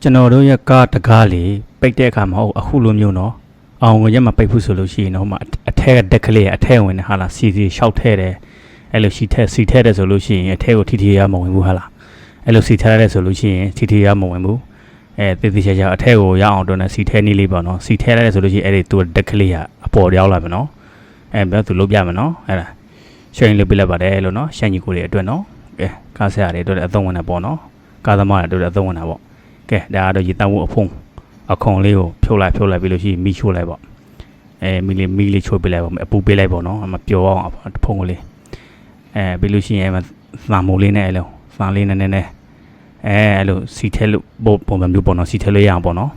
ကျွန်တော်တို့ရဲ့ကားတကားလေးပိတ်တဲ့အခါမှာဟုတ်အခုလိုမျိုးနော်အောင်ငရက်မှာပိတ်ဖို့ဆိုလို့ရှိရင်တော့မှအထက်ကတက်ကလေးအထက်ဝင်နေဟာလားစီရှောက်ထဲတယ်အဲ့လိုစီထဲတယ်ဆိုလို့ရှိရင်အထက်ကိုထိရမဝင်ဘူးဟာလားအဲ့လိုစီထဲရတယ်ဆိုလို့ရှိရင်ထိရမဝင်ဘူးတေးသေးချာချာအထက်ကိုရအောင်တော့စီထဲနည်းလေးပေါ့နော်စီထဲရတယ်ဆိုလို့ရှိရင်အဲ့ဒီသူတက်ကလေးကအပေါ်ရောက်လာမယ်နော်ဘယ်သူလုပ်ပြမယ်နော်အဲ့ဒါရှိုင်းလုပ်ပြလိုက်ပါတယ်လို့နော်ရှမ်းကြီးကိုတွေအတွက်နော်ကဲကားဆရာတွေအတွက်အသုံးဝင်တာပေါ့နော်ကားသမားတွေအတွက်အသုံးဝင်တာပေါ့ကဲဒါကတော့ရေတောက်ဖို့အဖုံးအခုံလေးကိုဖြုတ်လိုက်ပြီးလို့ရှိရင်မီးချိုးလိုက်ပေါ့မီးလေးချိုးပေးလိုက်ပေါ့အပူပေးလိုက်ပေါ့နော်မပျော်အောင်ဖုံးကလေးပြီးလို့ရှိရင်သံမိုးလေးနဲ့အဲ့လိုသံလေးနဲ့အဲ့လိုစီထဲလို့ပုံစံမျိုးပေါ့နော်စီထဲလေးရအောင်ပေါ့နော်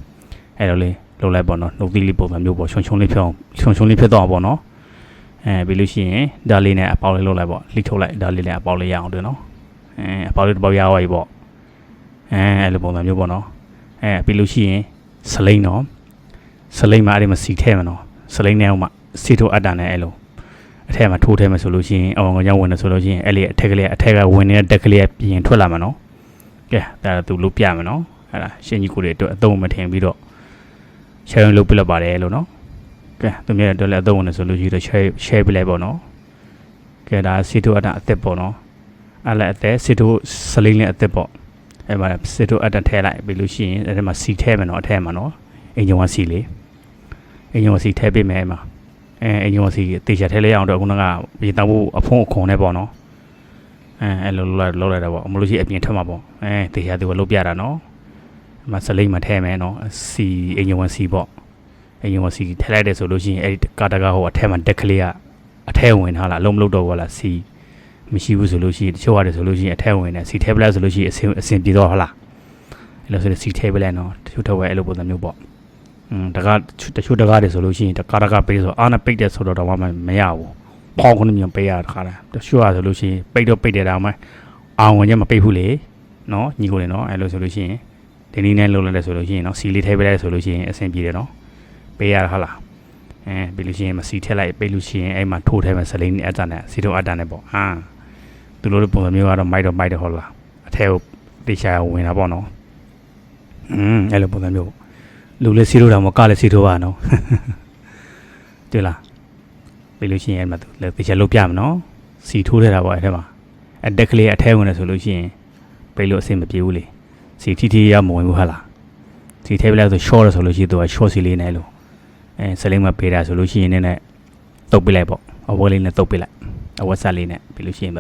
အဲ့လိုလေးလုပ်လိုက်ပေါ့နော်နှုတ်သီးလေးပုံစံမျိုးပေါ့ချုံလေးဖြစ်အောင်ချုံလေးဖြစ်တော့ပေါ့နော်ပြီးလို့ရှိရင်ဒါလေးနဲ့အပေါက်လေးလုပ်လိုက်ပေါ့လှိထုတ်လိုက်ဒါလေးနဲ့အပေါက်လေးရအောင်တွေ့နော်အပေါက်လေးတစ်ပေါက်ရသွားပြီပေါ့အဲ့လိုပုံစံမျိုးပေါ့နော်ပြီးလို့ရှိရင်စလိန်နော်စလိန်မှာအဲ့ဒီမှာစီထဲမှာနော်စလိန်နဲ့မှစီထိုးအပ်တာနဲ့အဲ့လိုအထက်မှာထိုးထဲမှာဆိုလို့ရှိရင်အောင်ငကြောင်းဝင်တယ်ဆိုလို့ရှိရင်အဲ့လေအထက်ကဝင်နေတဲ့တက်ကလေးပြင်ထွက်လာမှာနော်ကဲဒါသူလို့ပြမယ်နော်အဲ့ဒါရှင်းကြီးကိုတွေအတွက်အသုံးမထင်ပြီးတော့ share လုပ်ပြလိုက်ပါတယ်လို့နော်ကဲသူများတို့လည်းအသုံးဝင်တယ်ဆိုလို့ရှိရင် share ပြလိုက်ပေါ့နော်ကဲဒါစီထိုးအပ်တာအသက်ပေါ့နော်အဲ့လည်းအသက်စီထိုးစလိန်နဲ့အသက်ပေါ့အဲ့မှာစစ်တို့အတက်ထဲလိုက်ပြီးလို့ရှိရင်အဲ့ဒီမှာစီထဲမယ်နော်အထဲမှာနော်အင်ဂျင်ဝါစီလေးအင်ဂျင်ဝါစီထဲပေးမယ်အဲ့မှာအင်ဂျင်ဝါစီတေချာထဲလေးအောင်တော့ခုနကရေတောက်ဖို့အဖုံးအခုံနဲ့ပေါ့နော်အဲ့လိုလောက်လိုက်တာပေါ့မလို့ရှိအပြင်ထွက်မှာပေါ့တေချာသူကလုပ်ပြတာနော်အဲ့မှာစလိမ့်မှာထဲမယ်နော်စီအင်ဂျင်ဝါစီပေါ့အင်ဂျင်ဝါစီထဲလိုက်တယ်ဆိုလို့ရှိရင်အဲ့ဒီကာတကဟိုအထဲမှာတက်ကလေးကအထဲဝင်ထားလားအလုံးမလုပ်တော့ဘူးလားစီမရှိဘူးဆိုလို့ရှိရင်တချို့ရတယ်ဆိုလို့ရှိရင်အထက်ဝင်နေစီထဲပလက်ဆိုလို့ရှိရင်အစင်ပြေတော့ဟုတ်လားအဲ့လိုဆိုစီထဲပလက်နော်တချို့တော့အဲ့လိုပုံစံမျိုးပေါ့တချို့တကားတွေဆိုလို့ရှိရင်တကားပေးဆိုအာနာပိတ်တယ်ဆိုတော့တော့မရဘူးပေါင်းခုနှစ်မျိုးပေးရတခါလားတချို့ရဆိုလို့ရှိရင်ပိတ်တော့ပိတ်တယ်ဒါမှအောင်ဝင်ချက်မပိတ်ဘူးလေနော်ညီကိုလေနော်အဲ့လိုဆိုလို့ရှိရင်ဒီနည်းနဲ့လုပ်လိုက်တယ်ဆိုလို့ရှိရင်နော်စီလေးထဲပလက်ဆိုလို့ရှိရင်အစင်ပြေတယ်နော်ပေးရဟုတ်လားပြီးလို့ရှိရင်မစီထက်လိုက်ပိတ်လို့ရှိရင်အဲ့မှာထိုးထဲမှာစလိန်နဲ့အတန်နဲ့စီတော့အတန်နဲ့ပေါ့သူတို့ပုံစံမျိုးကတော့မိုက်တော့ဟုတ်လားအထက်ကိုတေချာဝင်တာပေါ့နော်အဲ့လိုပုံစံမျိုးလူလေးစီးလို့တော့မကလည်းစီးထိုးပါနော်တွေ့လားပြီးလို့ရှိရင်အဲ့မှာသူလည်းတေချာလုပ်ပြမယ်နော်စီထိုးထည့်တာပေါ့အဲ့ထဲမှာအတက်ကလေးအထဲဝင်တယ်ဆိုလို့ရှိရင်ပိတ်လို့အဆင်မပြေဘူးလေစီထိရမဝင်ဘူးဟုတ်လားစီထဲပြလိုက်ဆို short ဆိုလို့ရှိရင်သူက short စီလေးနဲ့လို့စလိမ့်မှာပေးတာဆိုလို့ရှိရင်လည်းတုပ်ပြလိုက်ပေါ့အဝတ်လေးနဲ့တုပ်ပြလိုက်အဝတ်ဆက်လေးနဲ့ပြီးလို့ရှိရင်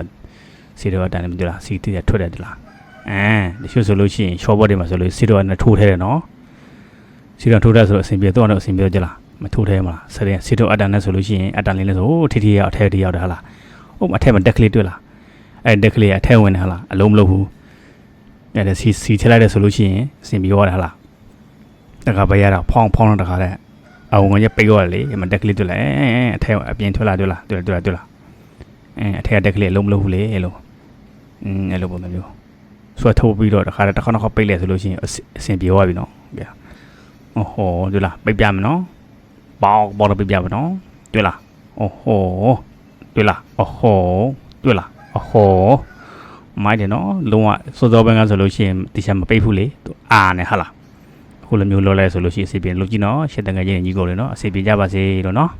စီတော့တန်တယ်မသိလားစီတီးထွက်တယ်တလားတချို့ဆိုလို့ရှိရင် short board တွေမှာဆိုလို့စီတော့နဲ့ထိုးထဲတယ်နော်စီတော့ထိုးတယ်ဆိုတော့အဆင်ပြေတော့အဆင်ပြေကြလားမထိုးထဲမှာစီတော့အတန်နဲ့ဆိုလို့ရှိရင်အတန်လေးနဲ့ဆိုထိရအထက်ထိရောက်တယ်ဟာလားဟုတ်အထက်မှာတက်ကလေးတွေ့လားအဲ့တက်ကလေးအထက်ဝင်တယ်ဟာလားအလုံးမလို့ဘူးအဲ့ဒါစီထည့်လိုက်တယ်ဆိုလို့ရှိရင်အဆင်ပြေသွားတယ်ဟာလားတခါပဲရတာဖောင်းတော့တခါတဲ့အောင်ငါရပိတ်သွားလေမတက်ကလေးတွေ့လားအထက်အပြင်ထွက်လာတွေ့လားတွေ့လားအထက်ကတက်ကလေးအလုံးမလို့ဘူးလေအဲ့လိုအဲ့လိုပုံစံမျိုးဆွဲထုတ်ပြီးတော့တခါပိတ်လဲဆိုလို့ရှိရင်အဆင်ပြေသွားပြီနော်ဗျာဟိုတွေ့လားပိတ်ပြမယ်နော်ပေါတော့ပိတ်ပြမယ်နော်တွေ့လားတွေ့လားတွေ့လားမိုက်တယ်နော်လုံးဝစောဘန်းကဆိုလို့ရှိရင်တီချာမပိတ်ဘူးလေသူအာနဲ့ဟာလားခုလိုမျိုးလောလဲဆိုလို့ရှိရင်အစီပြေလို့ကြည့်နော်ရှစ်တန်ငယ်ချင်းညီကိုလေနော်အစီပြေကြပါစေလို့နော်